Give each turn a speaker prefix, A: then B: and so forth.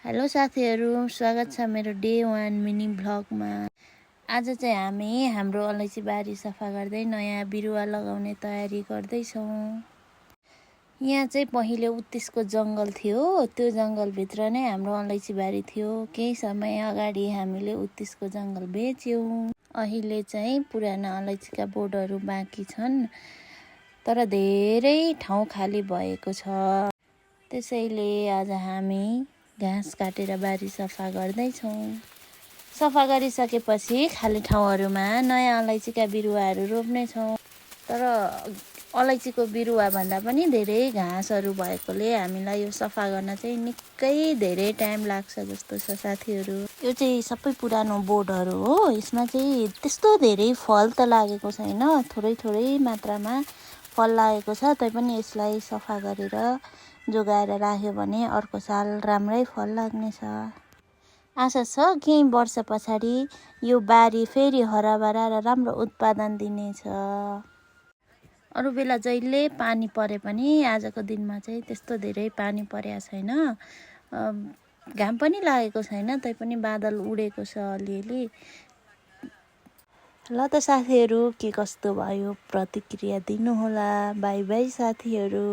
A: Hello साथीहरू, स्वागत छ मेरो डे 1 मिनी भ्लगमा। आज चाहिँ हामी हाम्रो अलैँची बारी सफा गर्दै नयाँ बिरुवा लगाउने तयारी गर्दैछौँ। यहाँ चाहिँ पहिले उत्तिसको जङ्गल थियो, त्यो जङ्गलभित्र नै हाम्रो अलैँची बारी थियो। केही समय अगाडि हामीले उत्तिसको जङ्गल बेच्यौँ। अहिले चाहिँ पुराना अलैँचीका बोटहरू बाँकी छन्, तर धेरै ठाउँ खाली भएको छ। त्यसैले आज हामी घाँस काटेर बारी सफा गर्दैछौँ। सफा गरिसकेपछि खाली ठाउँहरूमा नयाँ अलैँचीका बिरुवाहरू रोप्नेछौँ। तर अलैँचीको बिरुवा भन्दा पनि धेरै घाँसहरू भएकोले हामीलाई यो सफा गर्न चाहिँ निकै धेरै टाइम लाग्छ जस्तो छ साथीहरू। यो चाहिँ सबै पुरानो बोटहरू हो। यसमा चाहिँ त्यस्तो धेरै फल त लागेको छैन, थोरै मात्रामा फल लागेको छ। तैपनि यसलाई सफा गरेर जोगाएर राख्यो भने अर्को साल राम्रै फल लाग्नेछ। आशा छ केही वर्ष पछाडि यो बारी फेरि हराभरा र राम्रो उत्पादन दिनेछ। अरू बेला जहिले पानी परे पनि आजको दिनमा चाहिँ त्यस्तो धेरै पानी परेको छैन, घाम पनि लागेको छैन, तैपनि बादल उडेको छ अलिअलि। ल त साथीहरू, के कस्तो भयो प्रतिक्रिया दिनुहोला। बाई बाई साथीहरू।